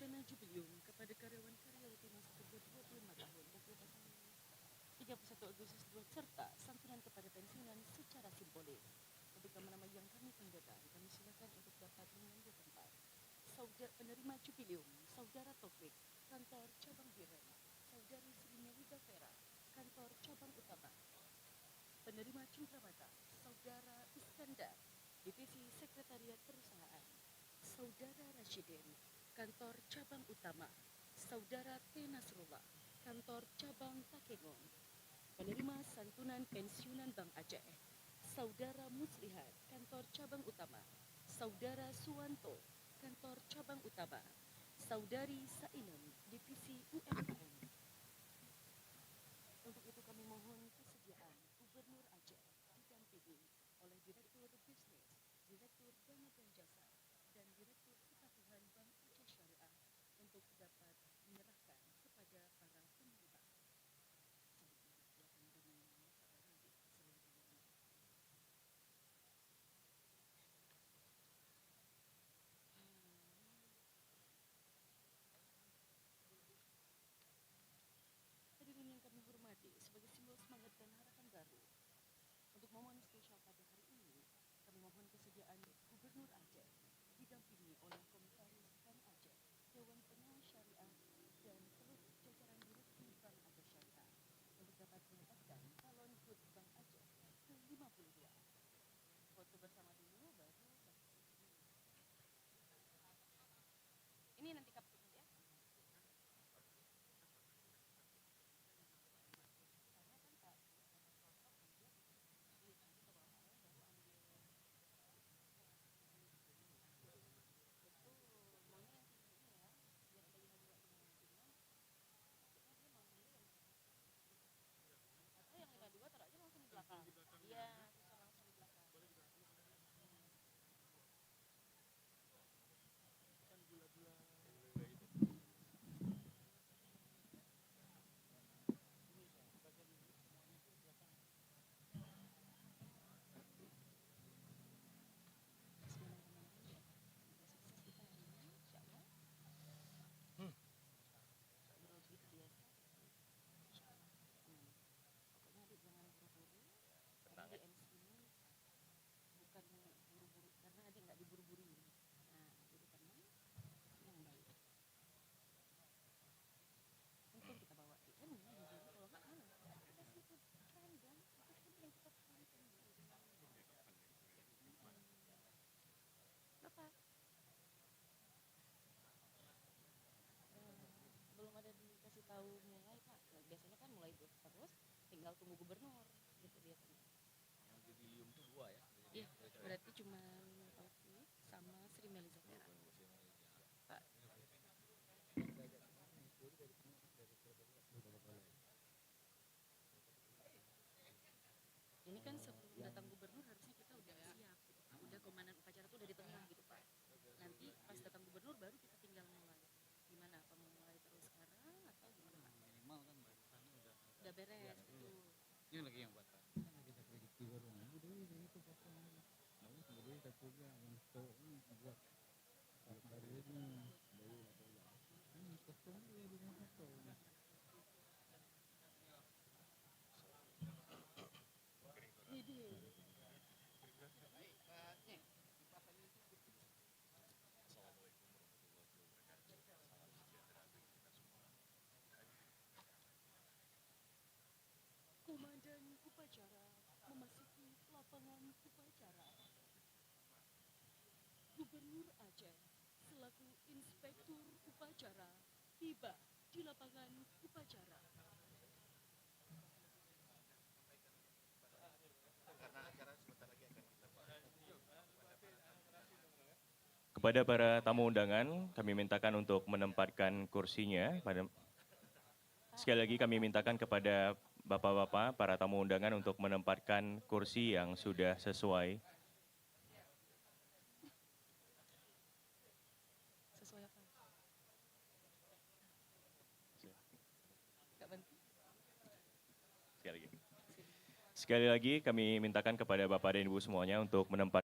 Sarjana Jubileum kepada karyawan-karyawati masa kerja 25 tahun dan 31 Agustus 2 serta santunan kepada pensiunan secara simbolis. Untuk nama-nama yang kami tanggakan, kami silakan untuk dapat mengambil tempat. Saudara penerima Jubileum, Saudara Taufik, Kantor Cabang Biren, Saudari Sri Melida Vera, Kantor Cabang Utama. Penerima Cendramata, Saudara Iskandar, Divisi Sekretariat Perusahaan. Saudara Rashidin, Kantor Cabang Utama. Saudara T. Nasrullah, Kantor Cabang Takengon. Penerima Santunan Pensiunan Bank Aceh, Saudara Muslihat, Kantor Cabang Utama. Saudara Suwanto, Kantor Cabang Utama. Saudari Sainem, Divisi UMKM. Untuk itu kami mohon kesediaan Gubernur Aceh didampingi oleh Direktur Bisnis, Direktur Dana dan Jasa, dan Direktur Kepatuhan Bank Aceh Syariah untuk dapat menyerahkan kepada para penerima. Hadirin yang kami hormati, sebagai simbol semangat dan harapan baru, untuk momen spesial pada hari ini, kami mohon kesediaan Gubernur Aceh didampingi oleh Komisaris Bank Aceh, Dewan Pengawas Syariah, dan seluruh jajaran direksi Bank Aceh Syariah untuk dapat menetapkan calon HUT Bank Aceh ke-52. Foto bersama dulu, baru ini nanti kapten ya. Oh, yang 52 taruh aja langsung di belakang. Iya, bisa langsung di belakang. Pokoknya adik jangan buru-buru. Karena di MC ini bukan buru-buru, karena adik nggak diburu-buruin. Nah, jadi tenang, yang baik. Untung kita bawa di kan ya, kalau nggak mana? Kita situ keren kan? Itu kan yang kita tonton. Bapak, belum ada dikasih tahu mulai Pak. Nah, biasanya kan mulai terus, tinggal tunggu gubernur gitu biasanya. Yang jubilium tuh 2 ya? Iya, berarti cuma Taufik sama Sri Melisa Vera. Pak, ini kan sebelum datang gubernur harusnya kita udah siap gitu Pak. Udah komandan upacara tuh udah di tengah gitu Pak. Nanti pas datang gubernur baru kita tinggal mulai. Gimana? Apa mau mulai terus sekarang atau gimana Pak? Minimal kan barisannya Udah beres gitu. ini lagi yang buat kan lagi ada prediksi baru itu papa mau kemudian satu yang cowoknya buat dari ini kosong dia di rumah kosong Ini dia. Komandan upacara memasuki lapangan upacara. Gubernur Aceh selaku inspektur upacara tiba di lapangan upacara. Kepada para tamu undangan, kami mintakan untuk menempatkan kursinya. Sekali lagi kami mintakan kepada bapak-bapak, para tamu undangan untuk menempatkan kursi yang sudah sesuai. Sesuai apa? Gak bantu? Sekali lagi kami mintakan kepada bapak dan ibu semuanya untuk menempatkan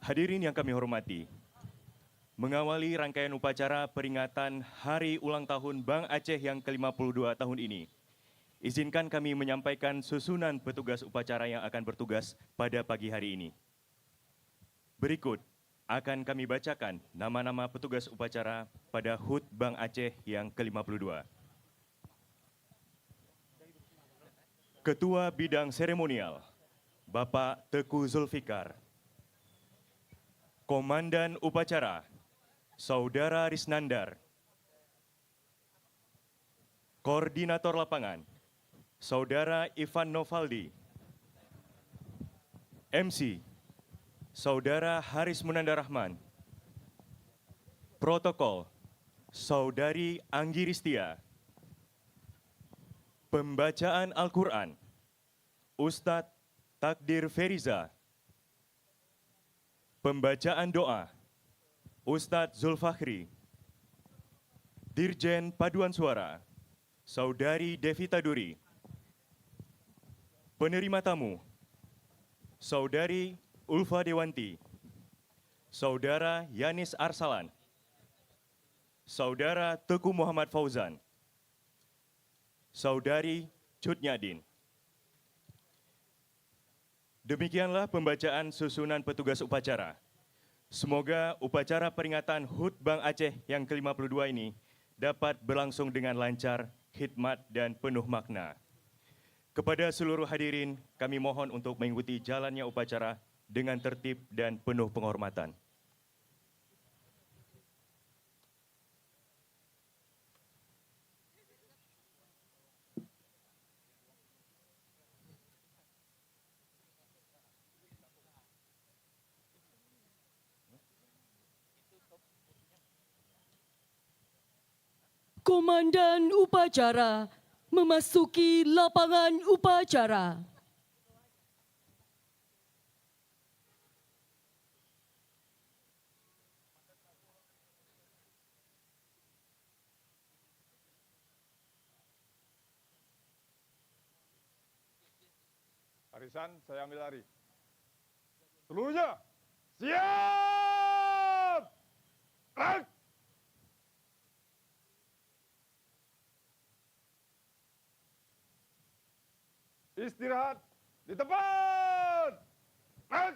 Hadirin yang kami hormati, mengawali rangkaian upacara peringatan Hari Ulang Tahun Bank Aceh yang ke-52 tahun ini, izinkan kami menyampaikan susunan petugas upacara yang akan bertugas pada pagi hari ini. Berikut akan kami bacakan nama-nama petugas upacara pada HUT Bank Aceh yang ke-52. Ketua Bidang Seremonial, Bapak Teku Zulfikar. Komandan Upacara, Saudara Risnandar. Koordinator Lapangan, Saudara Ivan Novaldi. MC, Saudara Haris Munandar Rahman. Protokol, Saudari Anggi Ristia. Pembacaan Al-Quran, Ustadz Takdir Feriza. Pembacaan doa, Ustadz Zulfakhri. Dirjen Paduan Suara, Saudari Devita Duri. Penerima tamu, Saudari Ulfa Dewanti. Saudara Yanis Arsalan. Saudara Teguh Muhammad Fauzan. Saudari Cut Nyadin. Demikianlah pembacaan susunan petugas upacara. Semoga upacara peringatan HUT Bank Aceh yang ke-52 ini dapat berlangsung dengan lancar, khidmat, dan penuh makna. Kepada seluruh hadirin, kami mohon untuk mengikuti jalannya upacara dengan tertib dan penuh penghormatan. Komandan upacara memasuki lapangan upacara. Barisan, saya ambil lari. Seluruhnya, siap! Gerak! Istirahat di tempat! Gerak!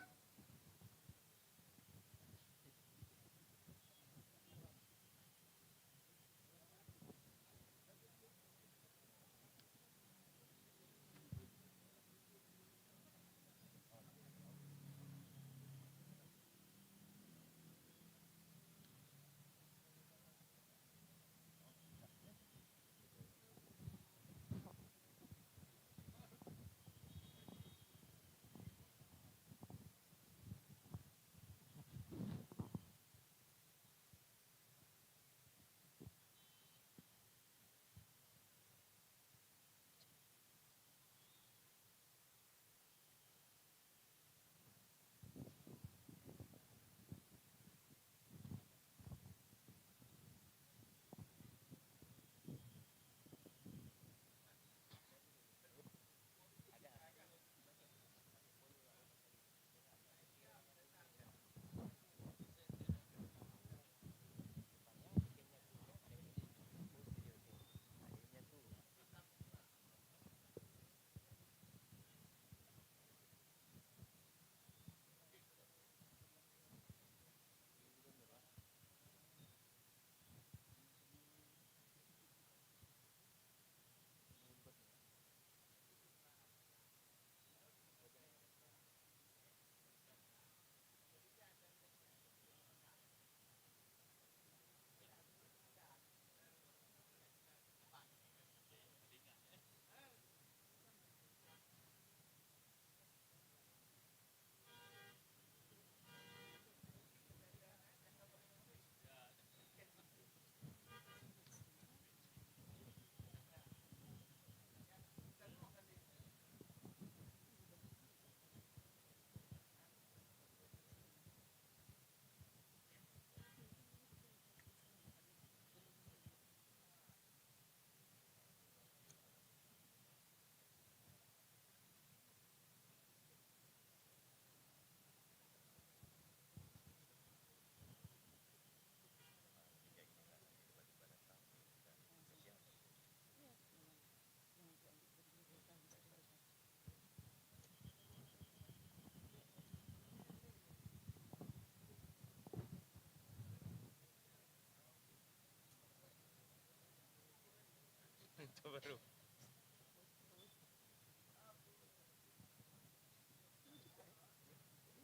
Jadi yang datang bukan gubernur.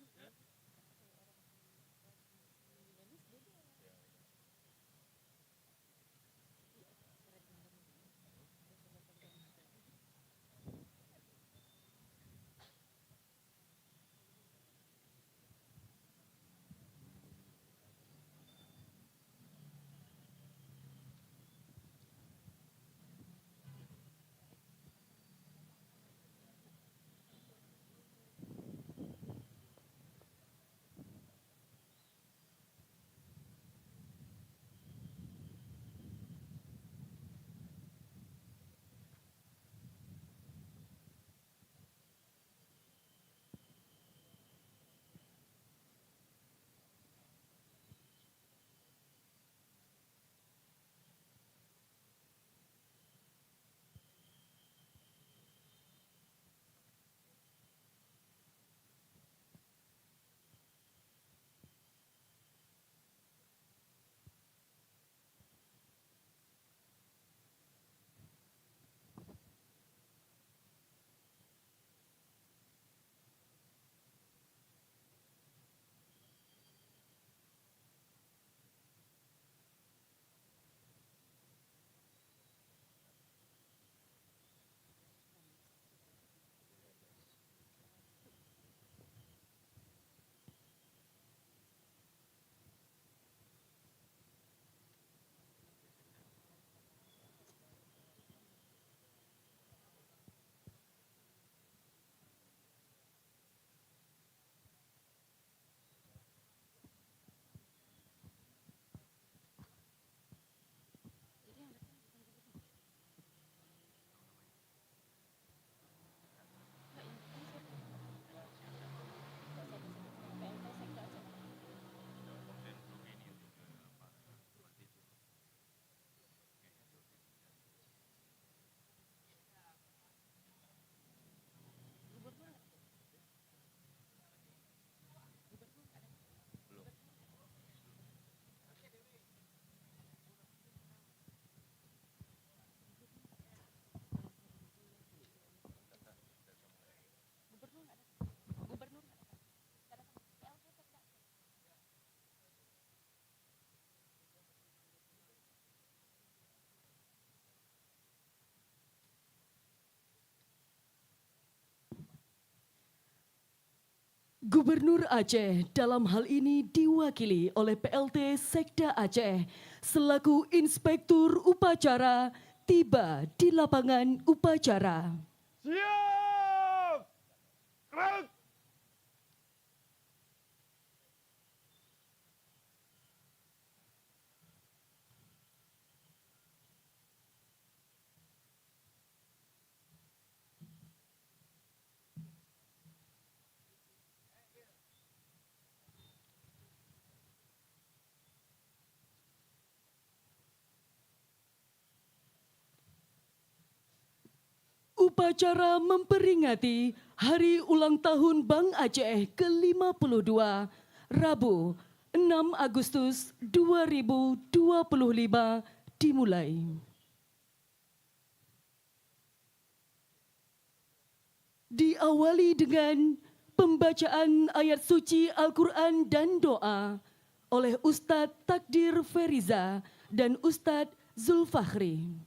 Enggak, yang datang siapa? Siapa? PLT Sekda Aceh. Gubernur nggak? Gubernur nggak ada? Gubernur nggak ada? Gubernur nggak ada? Nggak datang. PLT Sekda Aceh. Gubernur Aceh dalam hal ini diwakili oleh PLT Sekda Aceh selaku Inspektur Upacara tiba di lapangan upacara. Siap! Gerak! Upacara memperingati Hari Ulang Tahun Bank Aceh ke-52, Rabu 6 Agustus 2025 dimulai. Diawali dengan pembacaan ayat suci Al-Quran dan doa oleh Ustadz Takdir Feriza dan Ustadz Zulfakhri.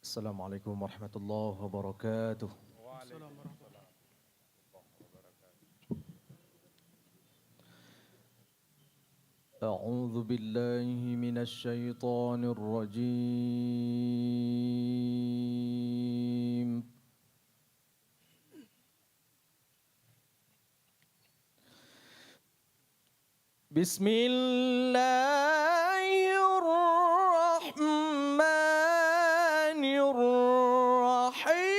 Assalamualaikum warahmatullahi wabarakatuh. أعوذ بالله من الشيطان الرجيم بسم الله الرحمن الرحيم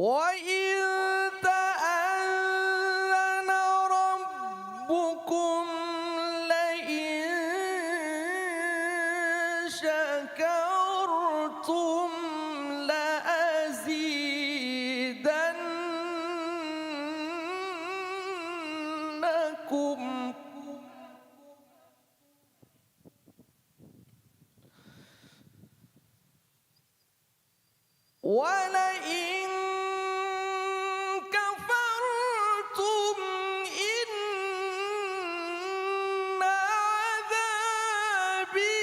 وإذ تأذن ربكم لئن شكرتم لأزيدنكم ولئن كفرتم إن عذابي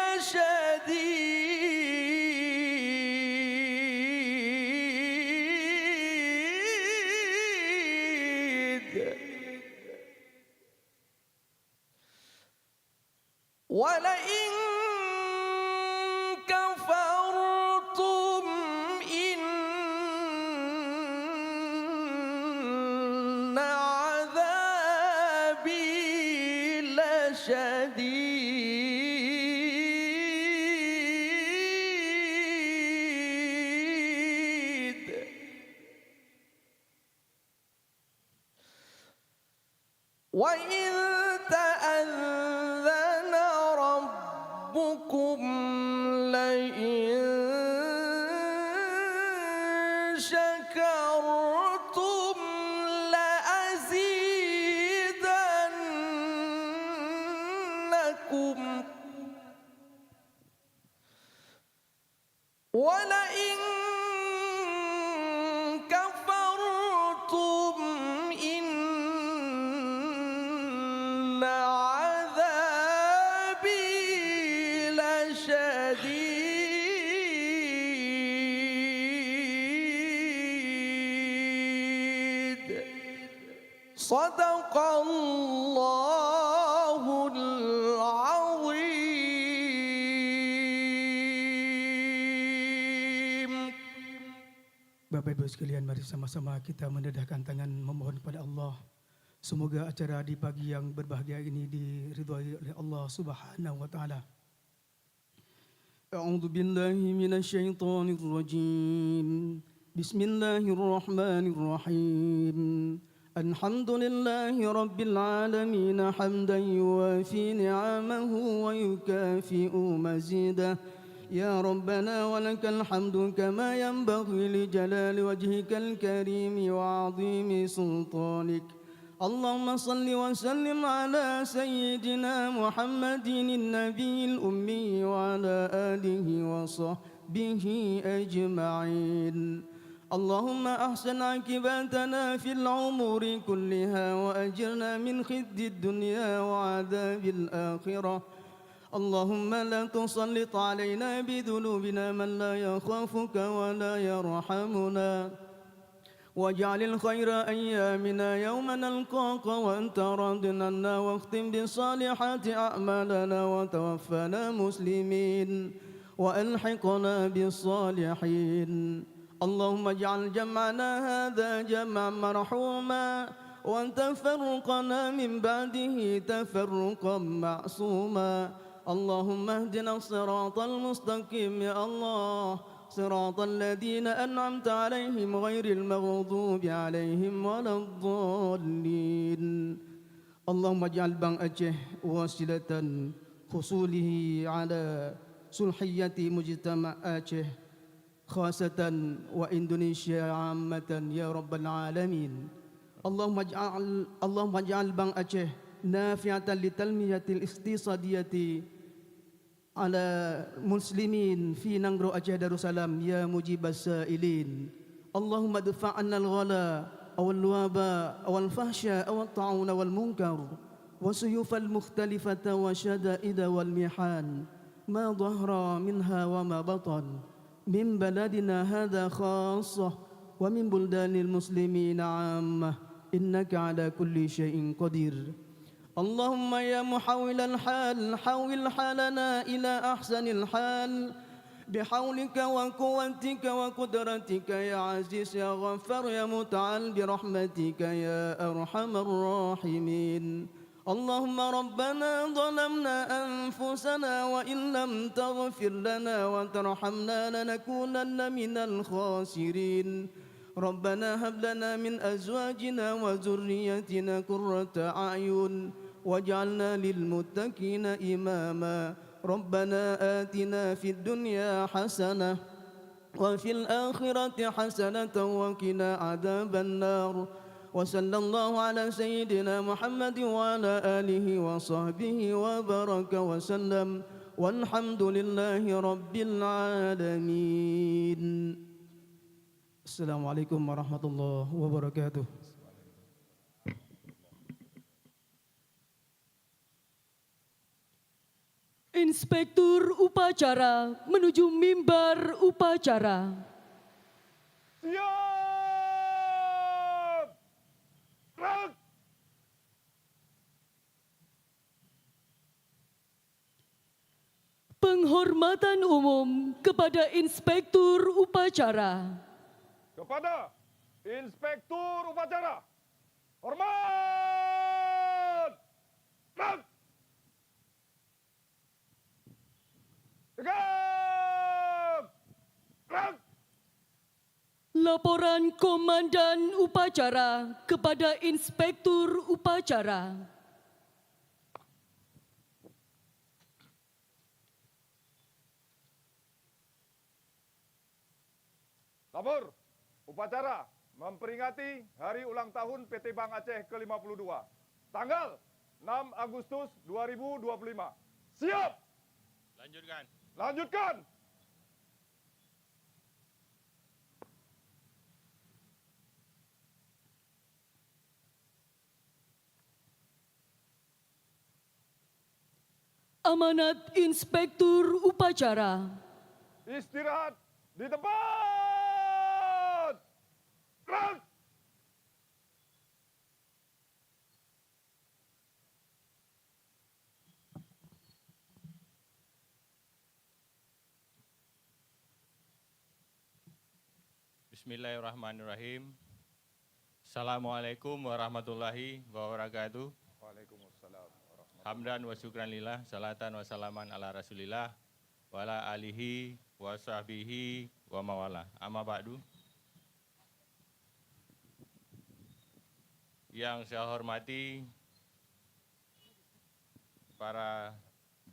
لشديد ولئن كفرتم إن عذابي لشديد وإذ تأذن ربكم لئن شكرتم لأزيدنكم ولئن كفرتم إن عذابي لشديد صدق الله العظيم. Bapak Ibu sekalian, mari sama-sama kita mendedahkan tangan memohon kepada Allah. Semoga acara di pagi yang berbahagia ini diridhai oleh Allah Subhanahu wa taala. A'udzu billahi minasyaitonir rajim. Bismillahirrahmanirrahim. Alhamdulillahi rabbil alamin hamdan yuwafi ni'amahu wa yukafi'u mazidah. يا ربنا ولك الحمد كما ينبغي لجلال وجهك الكريم وعظيم سلطانك. اللهم صل وسلم على سيدنا محمد النبي الأمي وعلى آله وصحبه أجمعين. اللهم أحسن عاقبتنا في الأمور كلها وأجرنا من خزي الدنيا وعذاب الآخرة. اللهم لا تسلط علينا بذنوبنا من لا يخافك ولا يرحمنا. واجعل الخير أيامنا يوم نلقاك وأنت راض عنا واختم بالصالحات أعمالنا وتوفنا مسلمين وألحقنا بالصالحين. اللهم اجعل جمعنا هذا جمعا مرحوما وتفرقنا من بعده تفرقا معصوما. اللهم اهدنا الصراط المستقيم يا الله صراط الذين أنعمت عليهم غير المغضوب عليهم ولا الضالين. اللهم اجعل بنك أجه وسيلة حصوله على صلحية مجتمع أجه خاصة وإندونيسيا عامة يا رب العالمين. اللهم اجعل بنك أجه نافعة للتنمية الاقتصادية على مسلمين في نغرو أجه دارالسلام يا مجيب السائلين. اللهم ادفع عنا الغلاء أو الوباء أو الفحشاء أو الطاعون والمنكر والسيوف المختلفة والشدائد والمحن ما ظهر منها وما بطن من بلدنا هذا خاصة ومن بلدان المسلمين عامة إنك على كل شيء قدير. اللهم يا محول الحال حول حالنا إلى أحسن الحال بحولك وقوتك وقدرتك يا عزيز يا غفار يا متعال برحمتك يا أرحم الراحمين. اللهم ربنا ظلمنا أنفسنا وإن لم تغفر لنا وترحمنا لنكونن من الخاسرين ربنا هب لنا من أزواجنا وذريتنا قرة أعين واجعلنا للمتقين إماما ربنا آتنا في الدنيا حسنة وفي الآخرة حسنة وقنا عذاب النار وصلى الله على سيدنا محمد وعلى آله وصحبه وبارك وسلم والحمد لله رب العالمين. Assalamualaikum warahmatullahi wabarakatuh. Inspektur upacara menuju mimbar upacara. Siap! Gerak! Penghormatan umum kepada Inspektur upacara. Kepada Inspektur Upacara. Hormat! Gerak! Tegap! Gerak! Laporan Komandan Upacara kepada Inspektur Upacara. Labor, upacara memperingati hari ulang tahun PT Bank Aceh ke-52. Tanggal 6 Agustus 2025. Siap! Lanjutkan. Lanjutkan! Amanat Inspektur Upacara. Istirahat di tempat! Gerak! Bismillahirrahmanirrahim. Assalamualaikum warahmatullahi wabarakatuh. Waalaikumsalam warahmatullahi Hamdan wa syukran lillah, salatan wa salaman ala rasulillah, wa ala alihi wa sahbihi wa mawala. Amma ba'du. Yang saya hormati para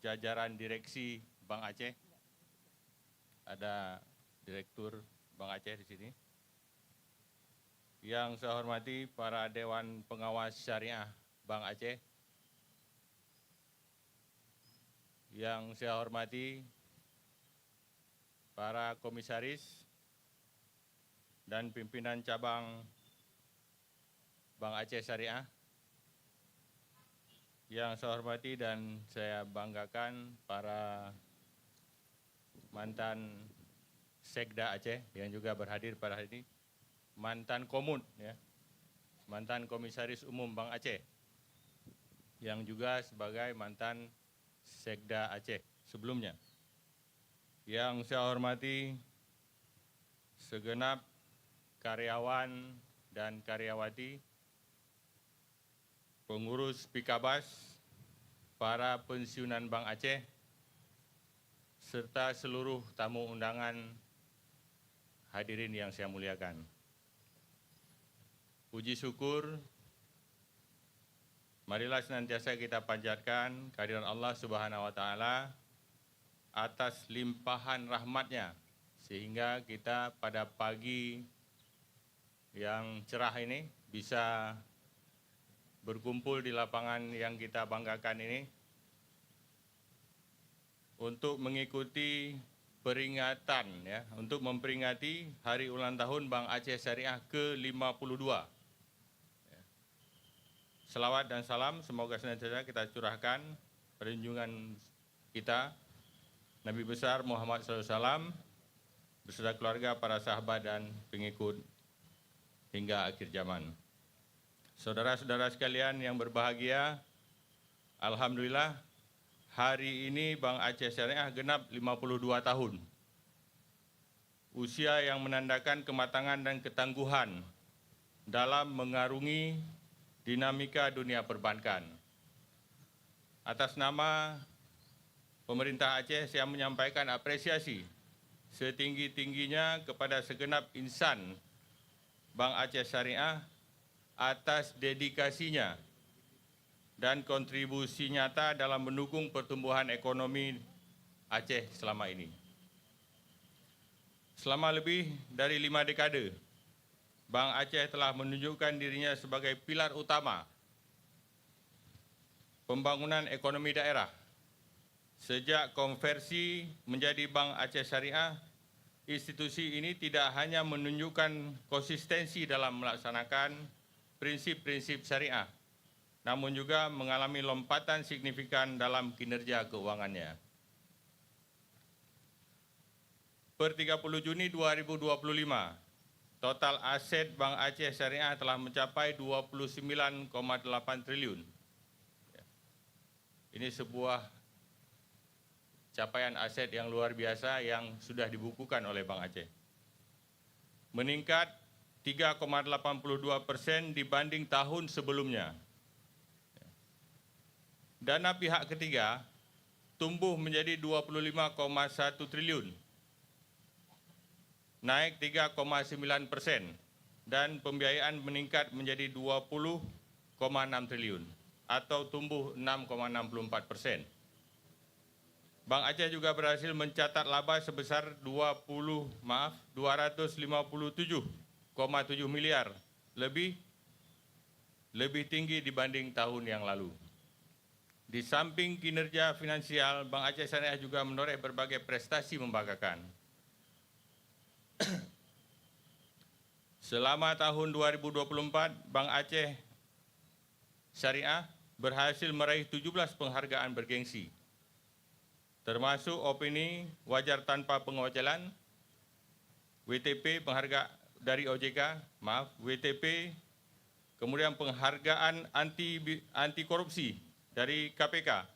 jajaran direksi Bank Aceh. Ada Direktur Bank Aceh di sini. Yang saya hormati para Dewan Pengawas Syariah Bank Aceh. Yang saya hormati para komisaris dan pimpinan cabang Bank Aceh Syariah. Yang saya hormati dan saya banggakan para mantan Sekda Aceh yang juga berhadir pada hari ini, mantan Komut, ya, mantan Komisaris Umum Bank Aceh, yang juga sebagai mantan Sekda Aceh sebelumnya. Yang saya hormati segenap karyawan dan karyawati, pengurus Pikabas, para pensiunan Bank Aceh, serta seluruh tamu undangan hadirin yang saya muliakan. Puji syukur, marilah senantiasa kita panjatkan kehadiran Allah Subhanahu wa Ta'ala atas limpahan rahmatnya, sehingga kita pada pagi yang cerah ini bisa berkumpul di lapangan yang kita banggakan ini untuk mengikuti peringatan, ya, untuk memperingati hari ulang tahun Bank Aceh Syariah ke-52. Ya. Selawat dan salam semoga senantiasa kita curahkan pada junjungan kita Nabi besar Muhammad SAW beserta keluarga, para sahabat dan pengikut hingga akhir zaman. Saudara-saudara sekalian yang berbahagia, alhamdulillah hari ini Bank Aceh Syariah genap 52 tahun. Usia yang menandakan kematangan dan ketangguhan dalam mengarungi dinamika dunia perbankan. atas nama pemerintah Aceh, saya menyampaikan apresiasi setinggi-tingginya kepada segenap insan Bank Aceh Syariah atas dedikasinya dan kontribusi nyata dalam mendukung pertumbuhan ekonomi Aceh selama ini. Selama lebih dari 5 dekade, Bank Aceh telah menunjukkan dirinya sebagai pilar utama pembangunan ekonomi daerah. Sejak konversi menjadi Bank Aceh Syariah, institusi ini tidak hanya menunjukkan konsistensi dalam melaksanakan prinsip-prinsip syariah, namun juga mengalami lompatan signifikan dalam kinerja keuangannya. Per 30 Juni 2025, total aset Bank Aceh Syariah telah mencapai 29,8 triliun. Ini sebuah capaian aset yang luar biasa yang sudah dibukukan oleh Bank Aceh. Meningkat 3,82% dibanding tahun sebelumnya. Dana pihak ketiga tumbuh menjadi 25,1 triliun, naik 3,9%, dan pembiayaan meningkat menjadi 20,6 triliun atau tumbuh 6,64%. Bank Aceh juga berhasil mencatat laba sebesar 257,7 miliar, lebih tinggi dibanding tahun yang lalu. Di samping kinerja finansial, Bank Aceh Syariah juga menoreh berbagai prestasi membanggakan. Selama tahun 2024, Bank Aceh Syariah berhasil meraih 17 penghargaan bergengsi, termasuk opini wajar tanpa pengawalan, WTP penghargaan dari OJK, WTP, kemudian penghargaan anti korupsi dari KPK,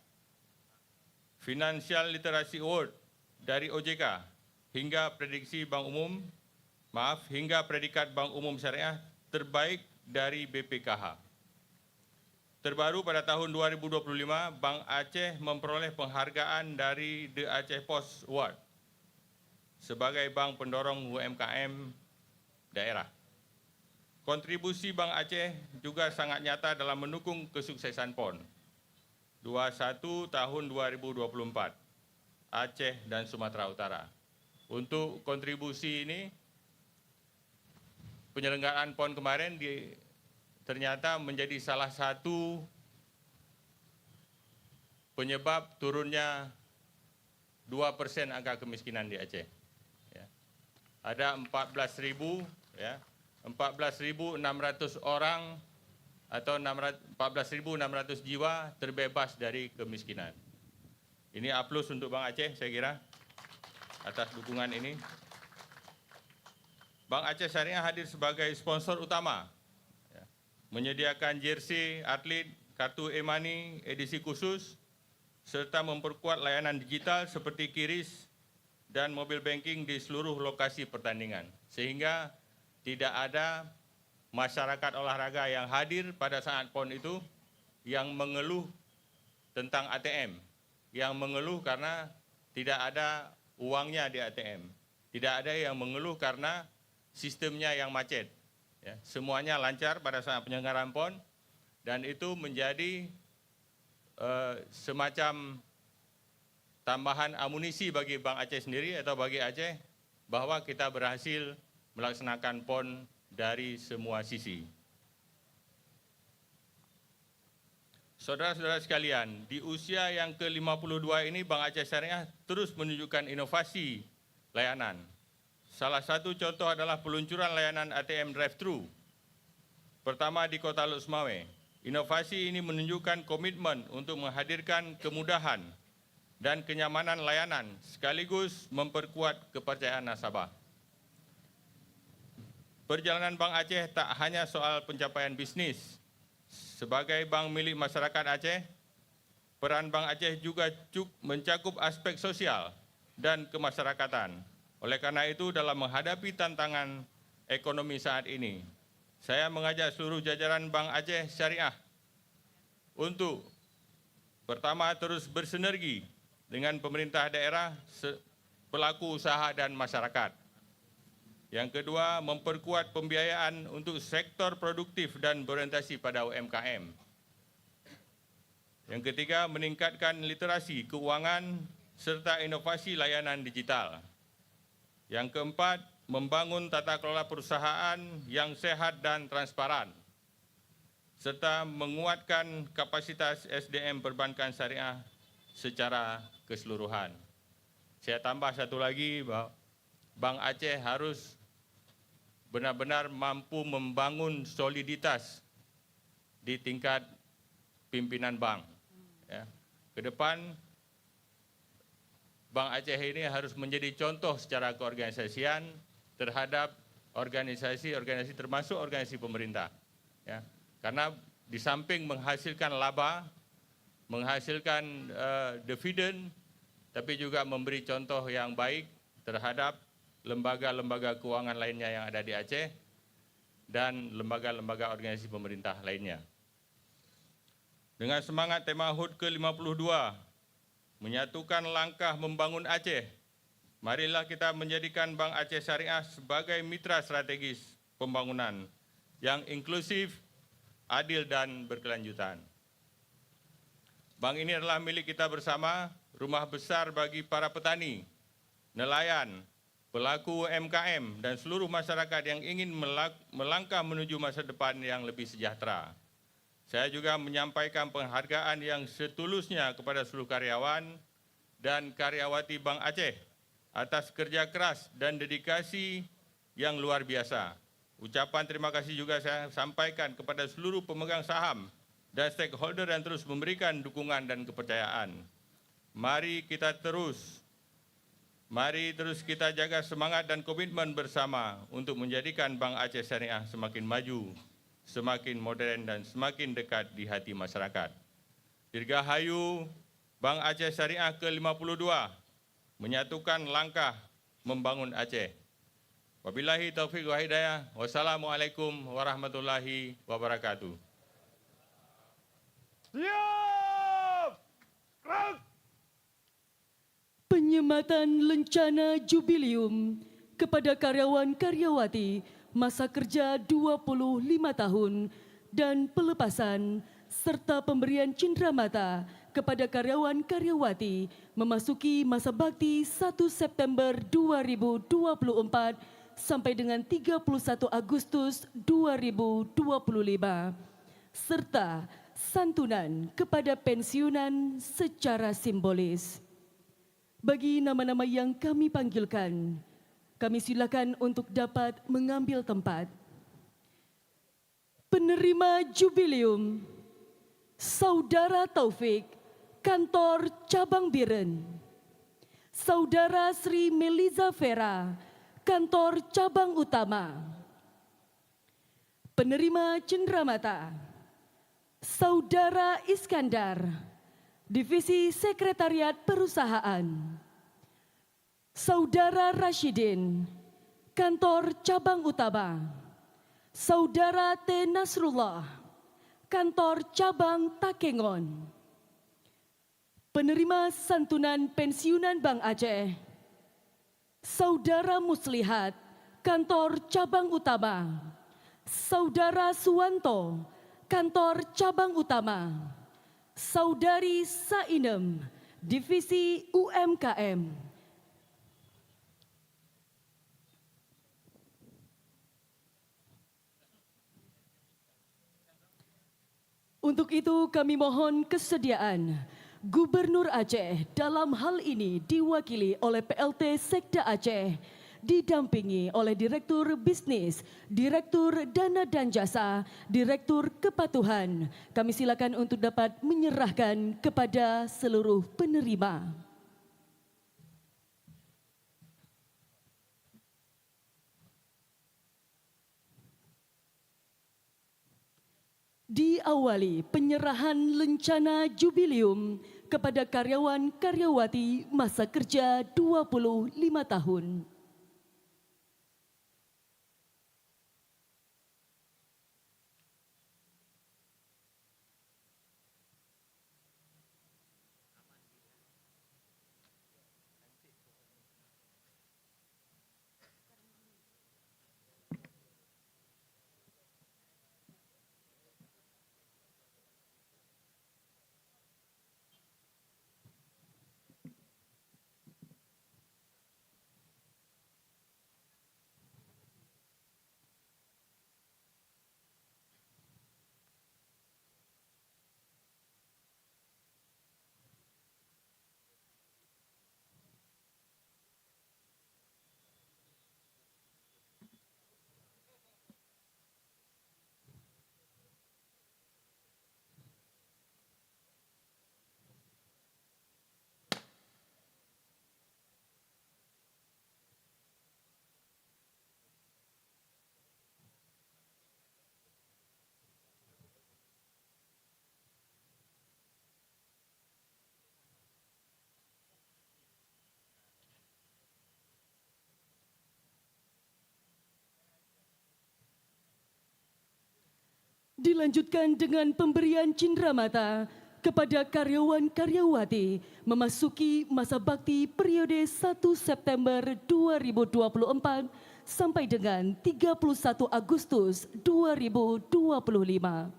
Financial Literacy Award dari OJK, hingga predikat Bank Umum Syariah terbaik dari BPKH. Terbaru pada tahun 2025, Bank Aceh memperoleh penghargaan dari The Aceh Post Award sebagai bank pendorong UMKM daerah. Kontribusi Bank Aceh juga sangat nyata dalam mendukung kesuksesan PON 21 tahun 2024 Aceh dan Sumatera Utara. Untuk kontribusi ini, penyelenggaraan PON kemarin ternyata menjadi salah satu penyebab turunnya 2% angka kemiskinan di Aceh. Ya. Ada 14.600 orang atau 14.600 jiwa terbebas dari kemiskinan. Ini aplaus untuk Bank Aceh, saya kira, atas dukungan ini. Bank Aceh Syariah hadir sebagai sponsor utama, menyediakan jersey atlet, kartu e-money, edisi khusus, serta memperkuat layanan digital seperti QRIS dan mobile banking di seluruh lokasi pertandingan. Sehingga tidak ada masyarakat olahraga yang hadir pada saat PON itu yang mengeluh tentang ATM, yang mengeluh karena tidak ada uangnya di ATM. Tidak ada yang mengeluh karena sistemnya yang macet. Ya, semuanya lancar pada saat penyelenggaraan PON, dan itu menjadi semacam tambahan amunisi bagi Bank Aceh sendiri atau bagi Aceh bahwa kita berhasil melaksanakan PON dari semua sisi. Saudara-saudara sekalian, di usia yang ke-52 ini Bank Aceh Syariah terus menunjukkan inovasi layanan. Salah satu contoh adalah peluncuran layanan ATM drive-thru pertama di Kota Lok Sumawe. Inovasi ini menunjukkan komitmen untuk menghadirkan kemudahan dan kenyamanan layanan sekaligus memperkuat kepercayaan nasabah. Perjalanan Bank Aceh tak hanya soal pencapaian bisnis. Sebagai bank milik masyarakat Aceh, peran Bank Aceh juga mencakup aspek sosial dan kemasyarakatan. Oleh karena itu, dalam menghadapi tantangan ekonomi saat ini, saya mengajak seluruh jajaran Bank Aceh Syariah untuk pertama, terus bersinergi dengan pemerintah daerah, pelaku usaha dan masyarakat. Yang kedua, memperkuat pembiayaan untuk sektor produktif dan berorientasi pada UMKM. Yang ketiga, meningkatkan literasi keuangan serta inovasi layanan digital. Yang keempat, membangun tata kelola perusahaan yang sehat dan transparan, serta menguatkan kapasitas SDM perbankan syariah secara keseluruhan. Saya tambah satu lagi, bahwa Bank Aceh harus benar-benar mampu membangun soliditas di tingkat pimpinan bank. Ya. Ke depan, Bank Aceh ini harus menjadi contoh secara keorganisasian terhadap organisasi-organisasi termasuk organisasi pemerintah. Ya. Karena di samping menghasilkan laba, menghasilkan dividen, tapi juga memberi contoh yang baik terhadap lembaga-lembaga keuangan lainnya yang ada di Aceh dan lembaga-lembaga organisasi pemerintah lainnya. Dengan semangat tema HUT ke-52, menyatukan langkah membangun Aceh, marilah kita menjadikan Bank Aceh Syariah sebagai mitra strategis pembangunan yang inklusif, adil dan berkelanjutan. Bank ini adalah milik kita bersama, rumah besar bagi para petani, nelayan, pelaku UMKM, dan seluruh masyarakat yang ingin melangkah menuju masa depan yang lebih sejahtera. Saya juga menyampaikan penghargaan yang setulusnya kepada seluruh karyawan dan karyawati Bank Aceh atas kerja keras dan dedikasi yang luar biasa. Ucapan terima kasih juga saya sampaikan kepada seluruh pemegang saham dan stakeholder yang terus memberikan dukungan dan kepercayaan. Mari terus kita jaga semangat dan komitmen bersama untuk menjadikan Bank Aceh Syariah semakin maju, semakin modern dan semakin dekat di hati masyarakat. Dirgahayu Bank Aceh Syariah ke-52 menyatukan langkah membangun Aceh. Wabillahi taufiq wa hidayah. Wassalamualaikum warahmatullahi wabarakatuh. Siap! Gerak! Penyematan lencana jubilium kepada karyawan-karyawati masa kerja 25 tahun dan pelepasan serta pemberian cenderamata kepada karyawan-karyawati memasuki masa bakti 1 September 2024 sampai dengan 31 Agustus 2025 serta santunan kepada pensiunan secara simbolis. Bagi nama-nama yang kami panggilkan, kami silakan untuk dapat mengambil tempat. Penerima jubilium, Saudara Taufik, Kantor Cabang Biren. Saudara Sri Meliza Vera, Kantor Cabang Utama. Penerima cenderamata, Saudara Iskandar, Divisi Sekretariat Perusahaan. Saudara Rashidin, Kantor Cabang Utama. Saudara T. Nasrullah, Kantor Cabang Takengon. Penerima santunan pensiunan Bank Aceh, Saudara Muslihat, Kantor Cabang Utama. Saudara Suwanto, Kantor Cabang Utama. Saudari Sainem, Divisi UMKM. Untuk itu kami mohon kesediaan Gubernur Aceh dalam hal ini diwakili oleh PLT Sekda Aceh, didampingi oleh Direktur Bisnis, Direktur Dana dan Jasa, Direktur Kepatuhan. Kami silakan untuk dapat menyerahkan kepada seluruh penerima. Diawali penyerahan lencana jubilium kepada karyawan-karyawati masa kerja 25 tahun. Dilanjutkan dengan pemberian cindramata kepada karyawan-karyawati memasuki masa bakti periode 1 September 2024 sampai dengan 31 Agustus 2025.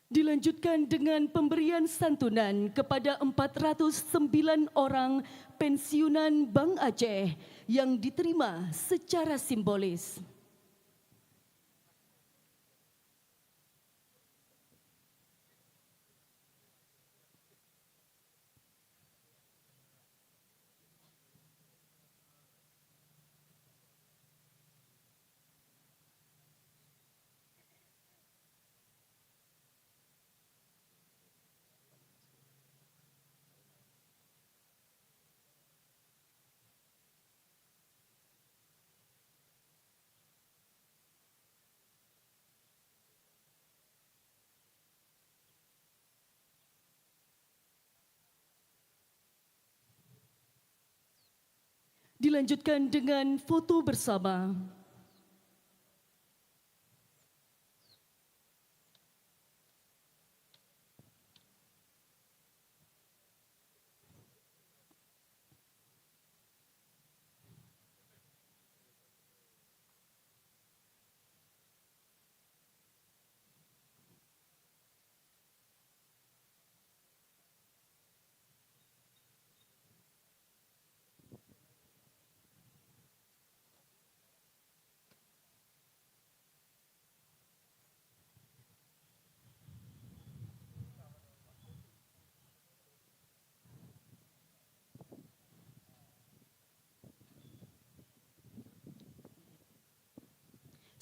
Dilanjutkan dengan pemberian santunan kepada 409 orang pensiunan Bank Aceh yang diterima secara simbolis. Dilanjutkan dengan foto bersama.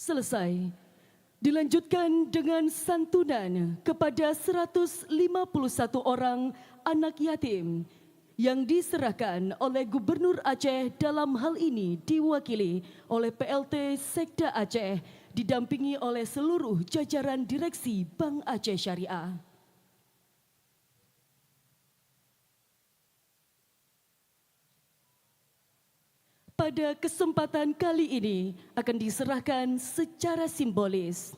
Selesai. Dilanjutkan dengan santunan kepada 151 orang anak yatim yang diserahkan oleh Gubernur Aceh, dalam hal ini diwakili oleh PLT Sekda Aceh didampingi oleh seluruh jajaran direksi Bank Aceh Syariah. Pada kesempatan kali ini akan diserahkan secara simbolis.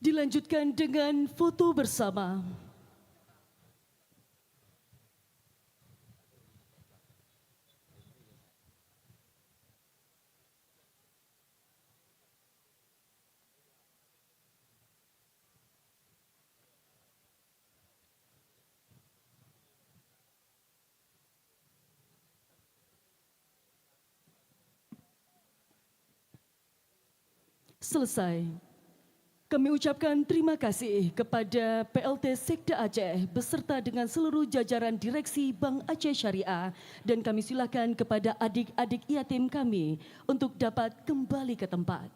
Dilanjutkan dengan foto bersama. Selesai. Kami ucapkan terima kasih kepada PLT Sekda Aceh beserta dengan seluruh jajaran Direksi Bank Aceh Syariah dan kami silakan kepada adik-adik yatim kami untuk dapat kembali ke tempat.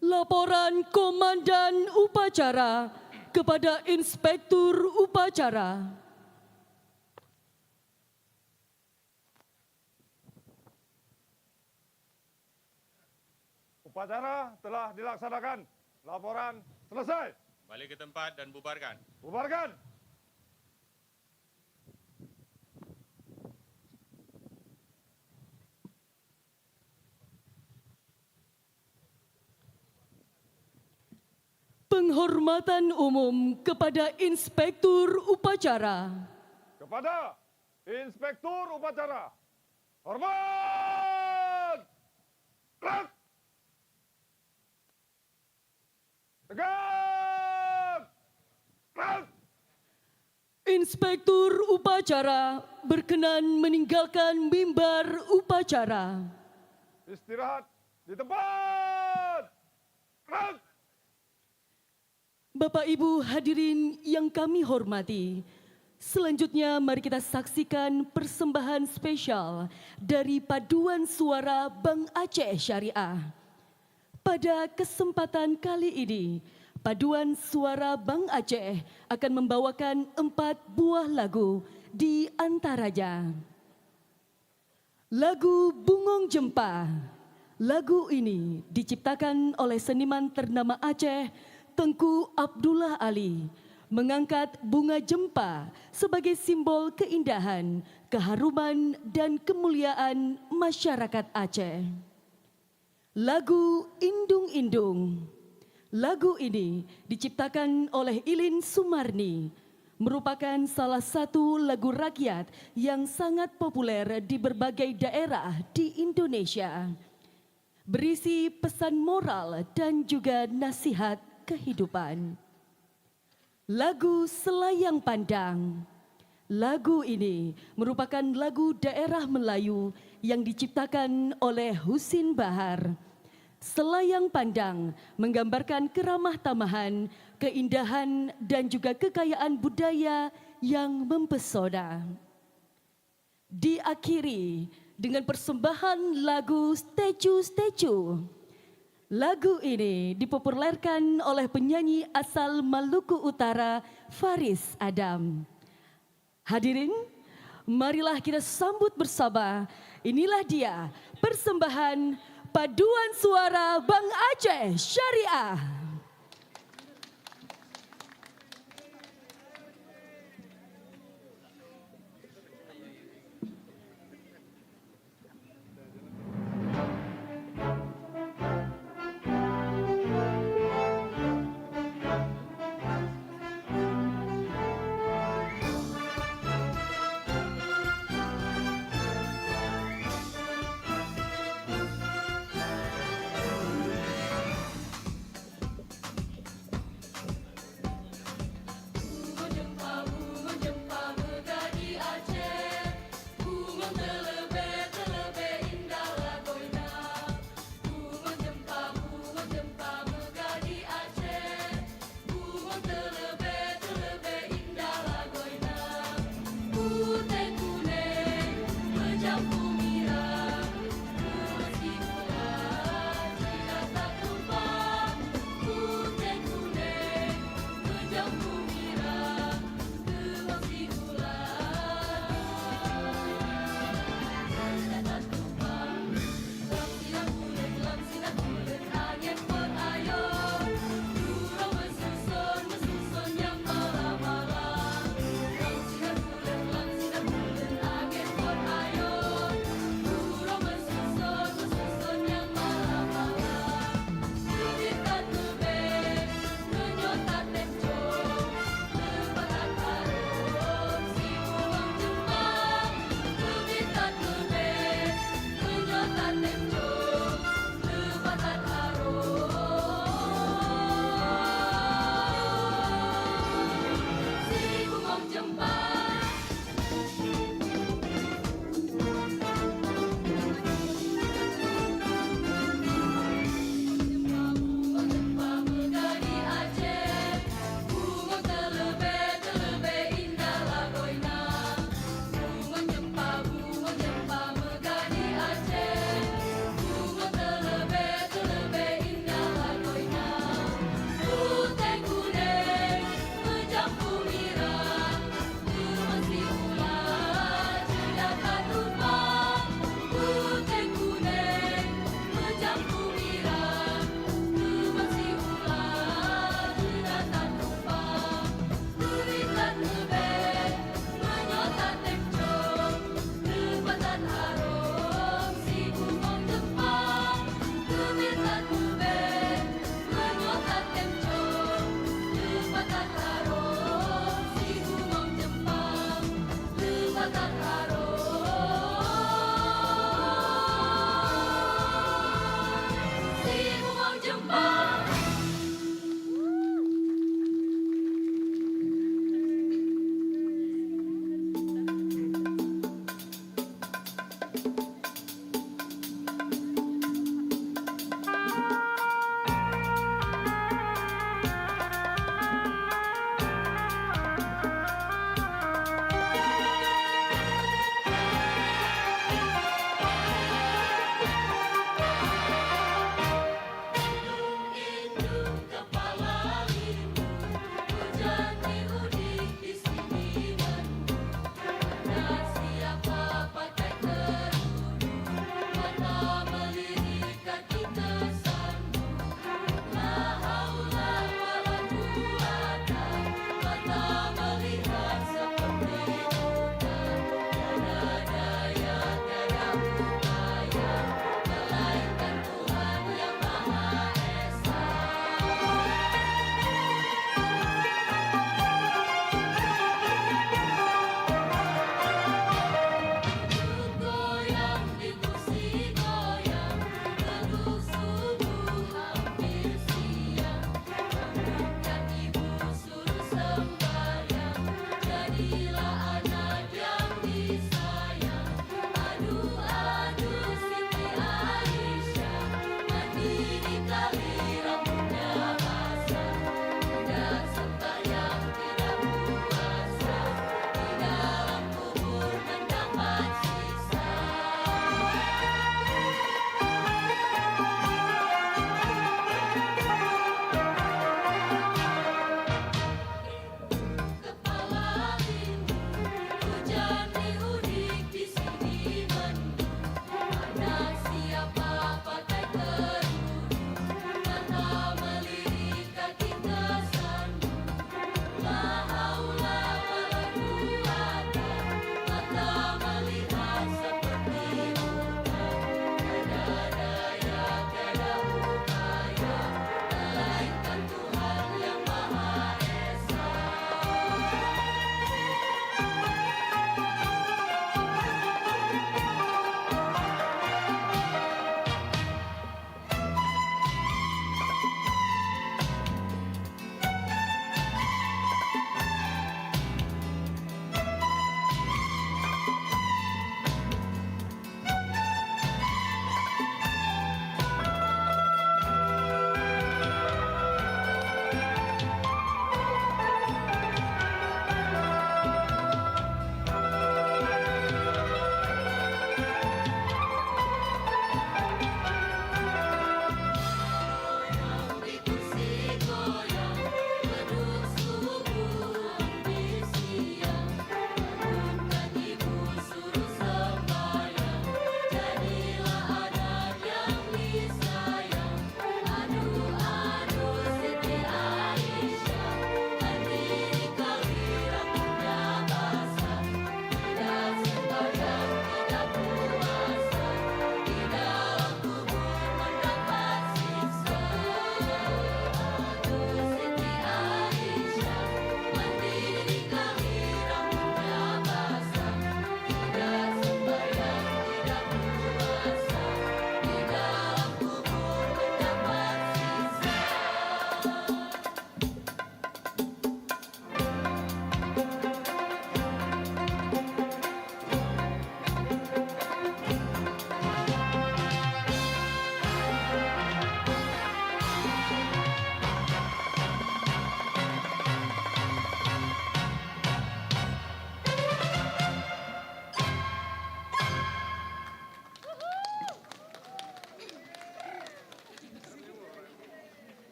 Laporan Komandan Upacara kepada Inspektur Upacara. Upacara telah dilaksanakan. Laporan selesai. Balik ke tempat dan bubarkan. Bubarkan. Penghormatan umum kepada Inspektur Upacara. Kepada Inspektur Upacara. Hormat! Gerak! Tegak! Gerak! Inspektur Upacara berkenan meninggalkan mimbar upacara. Istirahat di tempat. Gerak! Bapak Ibu hadirin yang kami hormati, selanjutnya mari kita saksikan persembahan spesial dari Paduan Suara Bank Aceh Syariah. Pada kesempatan kali ini, Paduan Suara Bank Aceh akan membawakan 4 buah lagu di antaranya. Lagu Bungong Jempa. Lagu ini diciptakan oleh seniman ternama Aceh, Tengku Abdullah Ali, mengangkat bunga jempa sebagai simbol keindahan, keharuman, dan kemuliaan masyarakat Aceh. Lagu Indung Indung. Lagu ini diciptakan oleh Ilin Sumarni, merupakan salah satu lagu rakyat yang sangat populer di berbagai daerah di Indonesia. Berisi pesan moral dan juga nasihat kehidupan. Lagu Selayang Pandang. Lagu ini merupakan lagu daerah Melayu yang diciptakan oleh Husin Bahar. Selayang Pandang menggambarkan keramah tamahan, keindahan dan juga kekayaan budaya yang mempesona. Diakhiri dengan persembahan lagu Stecu-Stecu. Lagu ini dipopulerkan oleh penyanyi asal Maluku Utara, Faris Adam. Hadirin, marilah kita sambut bersama. Inilah dia persembahan Paduan Suara Bank Aceh Syariah.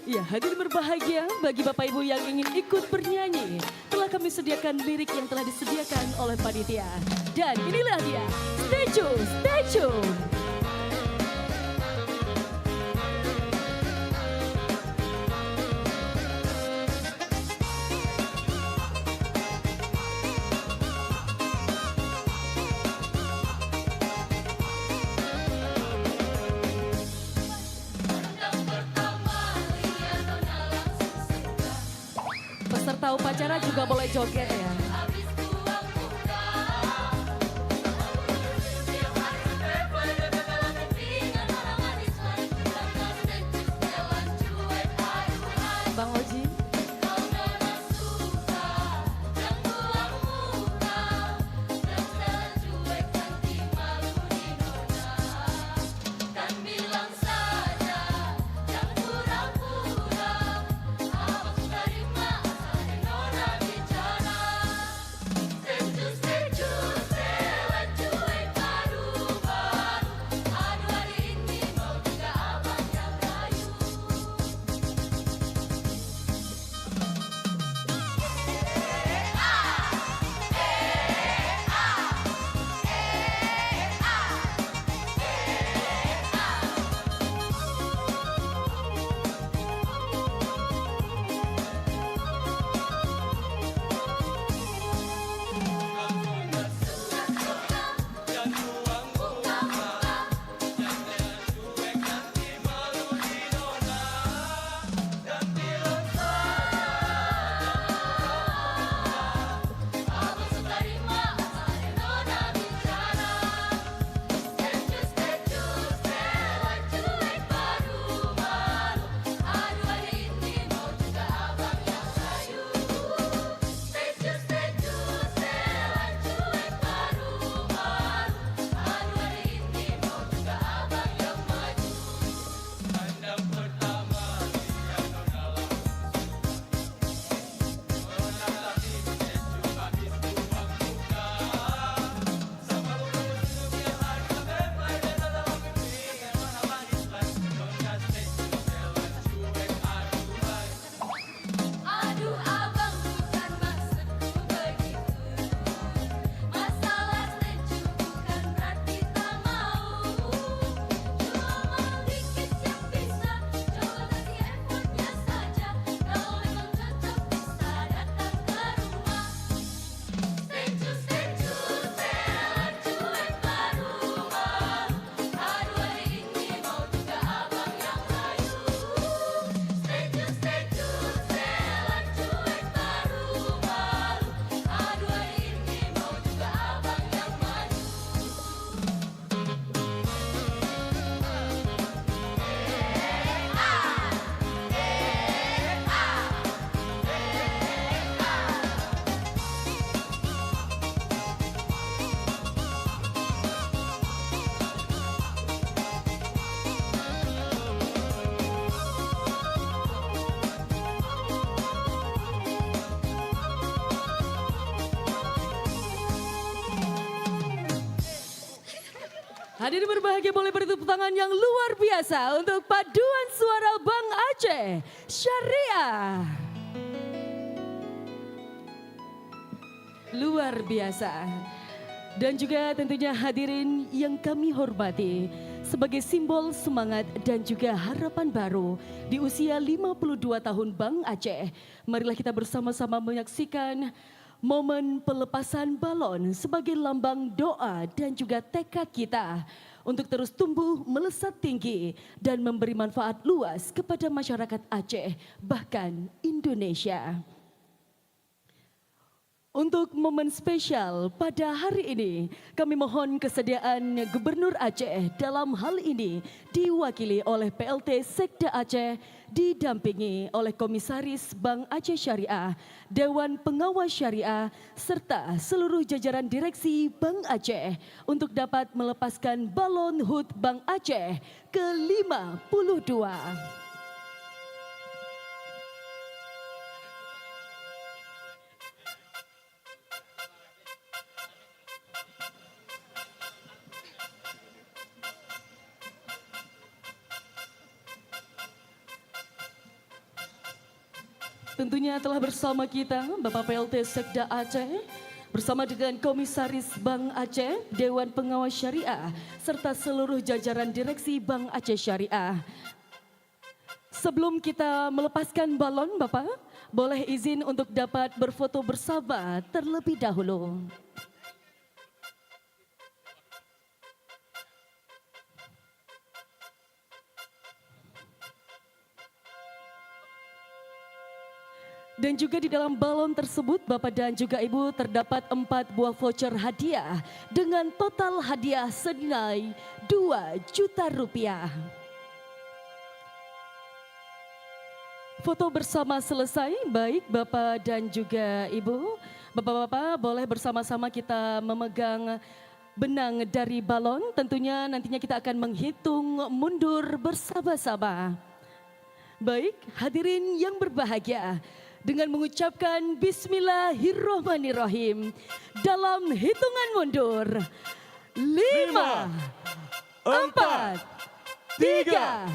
Ya, hadirin berbahagia, bagi Bapak Ibu yang ingin ikut bernyanyi, telah kami sediakan lirik yang telah disediakan oleh panitia. Dan inilah dia, stay tune, stay tune. Peserta upacara juga boleh joget ya. Bang Oji. Hadirin berbahagia, boleh beri tepuk tangan yang luar biasa untuk paduan suara Bang Aceh Syariah. Luar biasa. Dan juga tentunya hadirin yang kami hormati, sebagai simbol semangat dan juga harapan baru di usia 52 tahun Bang Aceh, marilah kita bersama-sama menyaksikan momen pelepasan balon sebagai lambang doa dan juga tekad kita untuk terus tumbuh melesat tinggi dan memberi manfaat luas kepada masyarakat Aceh bahkan Indonesia. Untuk momen spesial pada hari ini, kami mohon kesediaan Gubernur Aceh dalam hal ini diwakili oleh PLT Sekda Aceh, didampingi oleh Komisaris Bank Aceh Syariah, Dewan Pengawas Syariah, serta seluruh jajaran direksi Bank Aceh untuk dapat melepaskan balon HUT Bank Aceh ke-52. Tentunya telah bersama kita Bapak PLT Sekda Aceh bersama dengan Komisaris Bank Aceh, Dewan Pengawas Syariah, serta seluruh jajaran Direksi Bank Aceh Syariah. Sebelum kita melepaskan balon, Bapak, boleh izin untuk dapat berfoto bersama terlebih dahulu. Dan juga di dalam balon tersebut Bapak dan juga Ibu terdapat 4 buah voucher hadiah dengan total hadiah senilai 2 juta rupiah. Foto bersama selesai, baik Bapak dan juga Ibu. Bapak-bapak boleh bersama-sama kita memegang benang dari balon. Tentunya nantinya kita akan menghitung mundur bersama-sama. Baik, hadirin yang berbahagia. Dengan mengucapkan Bismillahirrohmanirrohim dalam hitungan mundur 5, 4, 3,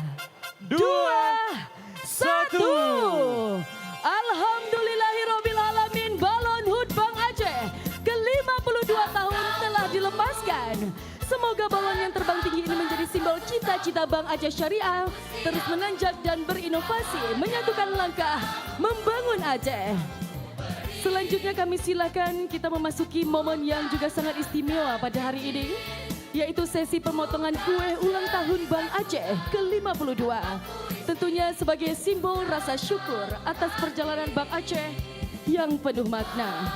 2, 1. Alhamdulillahirrabbilalamin, balon HUT Bank Aceh ke-52 tahun telah dilepaskan. Semoga balon yang terbang tinggi ini menjadi simbol cita-cita Bank Aceh Syariah terus menanjak dan berinovasi, menyatukan langkah membangun Aceh. Selanjutnya kami silakan kita memasuki momen yang juga sangat istimewa pada hari ini, yaitu sesi pemotongan kue ulang tahun Bank Aceh ke-52. Tentunya sebagai simbol rasa syukur atas perjalanan Bank Aceh yang penuh makna.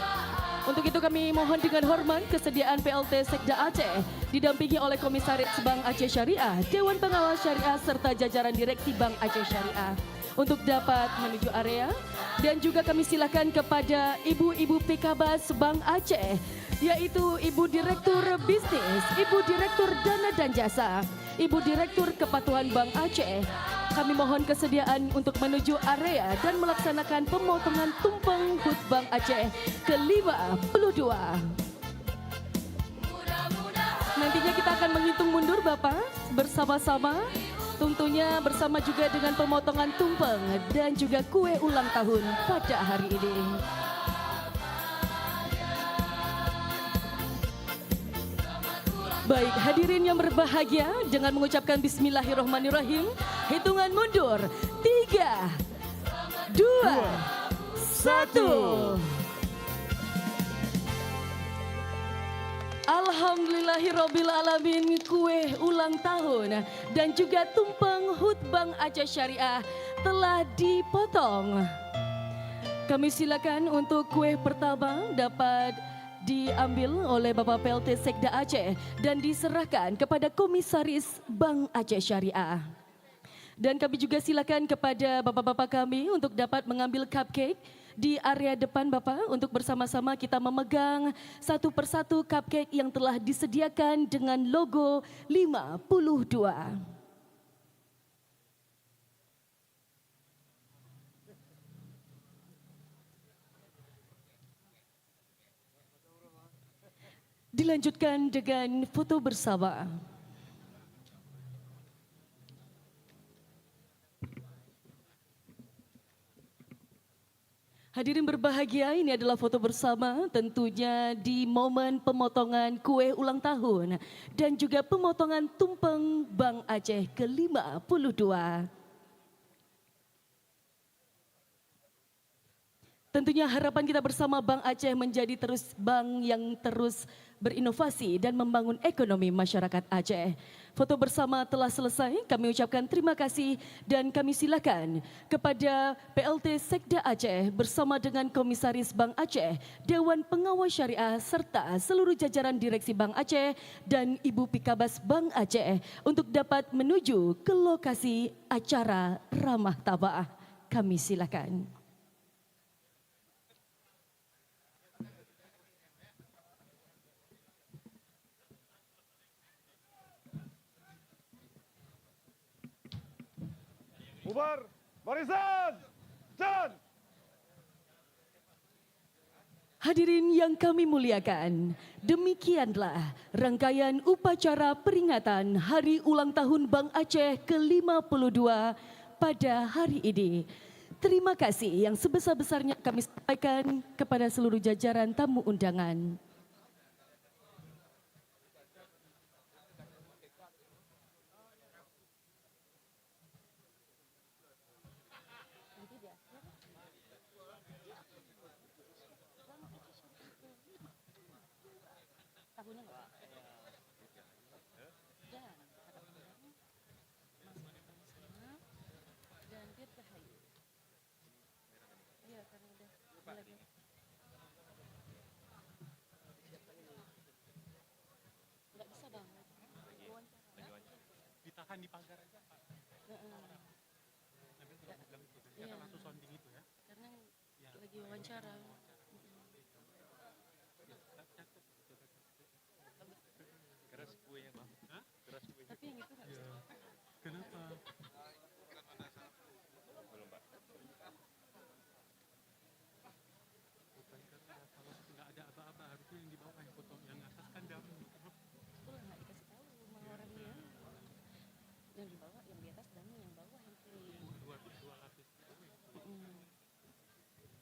Untuk itu kami mohon dengan hormat kesediaan PLT Sekda Aceh didampingi oleh Komisaris Bank Aceh Syariah, Dewan Pengawas Syariah serta jajaran Direksi Bank Aceh Syariah untuk dapat menuju area, dan juga kami silakan kepada Ibu-Ibu Pikabas Bank Aceh, yaitu Ibu Direktur Bisnis, Ibu Direktur Dana dan Jasa, Ibu Direktur Kepatuhan Bank Aceh. Kami mohon kesediaan untuk menuju area dan melaksanakan pemotongan tumpeng HUT Bank Aceh ke-52. Nantinya kita akan menghitung mundur Bapak bersama-sama, tentunya bersama juga dengan pemotongan tumpeng dan juga kue ulang tahun pada hari ini. Baik, hadirin yang berbahagia, dengan mengucapkan Bismillahirrahmanirrahim, hitungan mundur 3, 2, 1. Alhamdulillahirrabbilalamin, kue ulang tahun dan juga tumpeng HUT Bank Aceh Syariah telah dipotong. Kami silakan untuk kue pertama dapat diambil oleh Bapak PLT Sekda Aceh dan diserahkan kepada Komisaris Bank Aceh Syariah. Dan kami juga silakan kepada bapak-bapak kami untuk dapat mengambil cupcake di area depan Bapak untuk bersama-sama kita memegang satu persatu cupcake yang telah disediakan dengan logo 52. Dilanjutkan dengan foto bersama. Hadirin berbahagia, ini adalah foto bersama tentunya di momen pemotongan kue ulang tahun dan juga pemotongan tumpeng Bank Aceh ke-52. Tentunya harapan kita bersama Bank Aceh menjadi terus bank yang terus berinovasi dan membangun ekonomi masyarakat Aceh. Foto bersama telah selesai, kami ucapkan terima kasih dan kami silakan kepada PLT Sekda Aceh bersama dengan Komisaris Bank Aceh, Dewan Pengawas Syariah serta seluruh jajaran Direksi Bank Aceh dan Ibu Pikabas Bank Aceh untuk dapat menuju ke lokasi acara ramah tambahan. Kami silakan. Bubar, barisan, jalan. Hadirin yang kami muliakan, demikianlah rangkaian upacara peringatan Hari Ulang Tahun Bank Aceh ke-52 pada hari ini. terima kasih yang sebesar-besarnya kami sampaikan kepada seluruh jajaran tamu undangan. Tahunya nggak? Dan harap undang Mas Karisma dan Dirgahayu. Iya, karena udah mulai. Nggak bisa bang. Ditahan di pagar aja Pak. Nabil bilang itu, dan kita langsung sounding itu ya. Karena lagi wawancara. Keras kuenya bang. Keras kuenya. Tapi yang itu nggak bisa. Kenapa? Belum pak. Bukan karena kalau nggak ada apa-apa harusnya yang di bawah yang foto, yang atas kan dalam. Betul nggak dikasih tahu sama orangnya. Yang di bawah, yang di atas dan yang bawah yang clean. Dua lapis.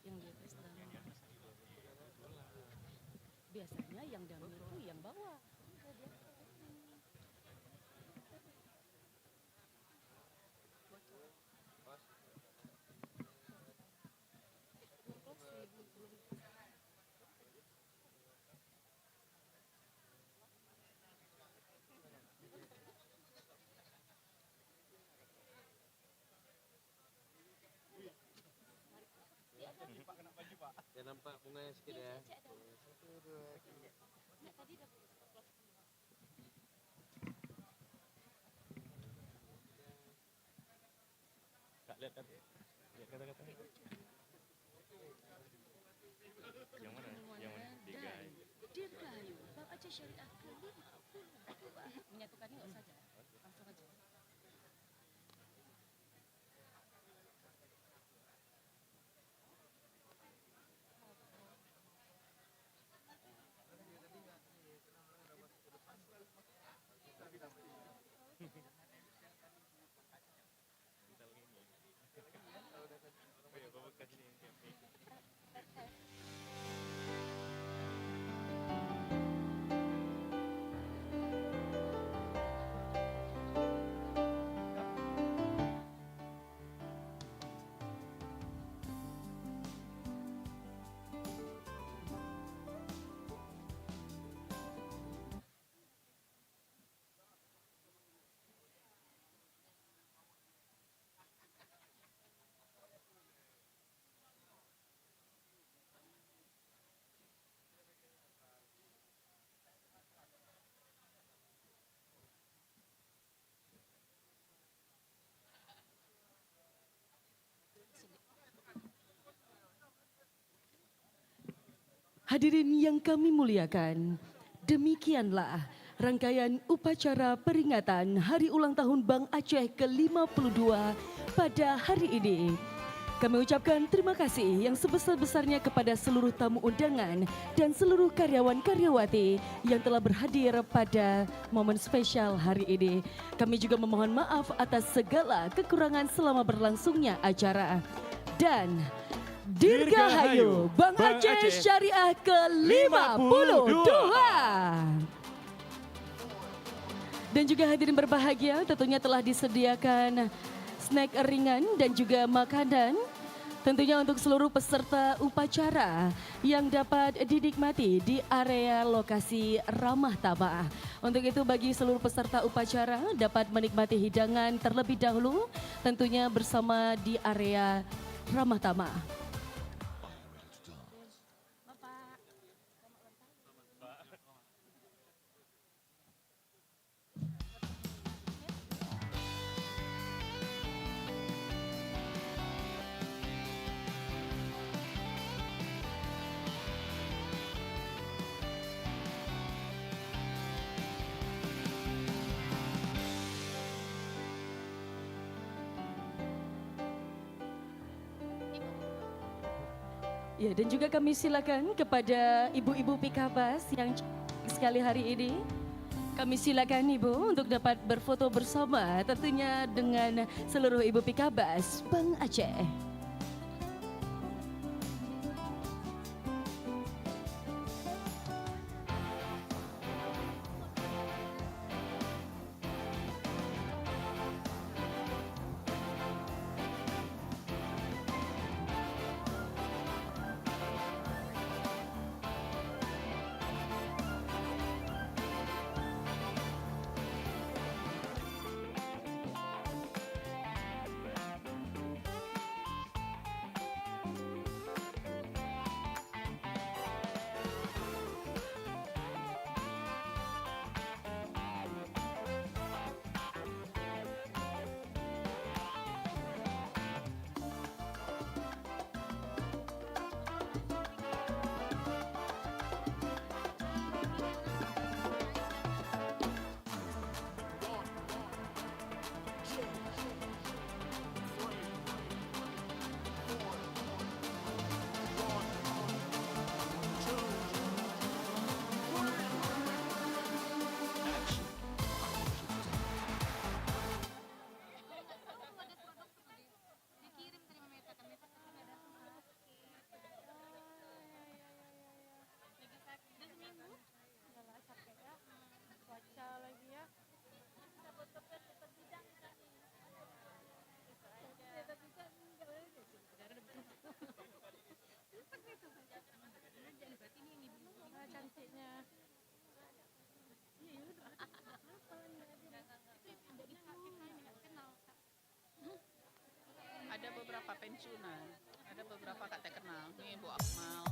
Yang di atas dan biasanya yang dami itu yang bawah. Ya nampak bunganya sedikit ya. Kak lihat kan? Lihat kata-kata. Yang mana? Yang mana? Dirgahayu. Dirgahayu, Bank Aceh Syariah ke-52. Menyatukannya nggak usah aja, langsung aja. Hadirin yang kami muliakan, demikianlah rangkaian upacara peringatan Hari Ulang Tahun Bank Aceh ke-52 pada hari ini. Kami ucapkan terima kasih yang sebesar-besarnya kepada seluruh tamu undangan dan seluruh karyawan-karyawati yang telah berhadir pada momen spesial hari ini. Kami juga memohon maaf atas segala kekurangan selama berlangsungnya acara. Dan Dirgahayu Bank Aceh Syariah ke-52. Dan juga hadirin berbahagia, tentunya telah disediakan snack ringan dan juga makanan. Tentunya untuk seluruh peserta upacara yang dapat dinikmati di area lokasi ramah tamah. Untuk itu bagi seluruh peserta upacara dapat menikmati hidangan terlebih dahulu, tentunya bersama di area ramah tamah. Ya, dan juga kami silakan kepada ibu-ibu Pikabas yang cantik sekali hari ini. Kami silakan Ibu untuk dapat berfoto bersama tentunya dengan seluruh ibu Pikabas Bank Aceh. bapak pensiunan. Ada beberapa kak tak kenal. Nih Bu Akmal.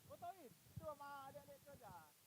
Fotoin. Itu sama adik-adik itu aja.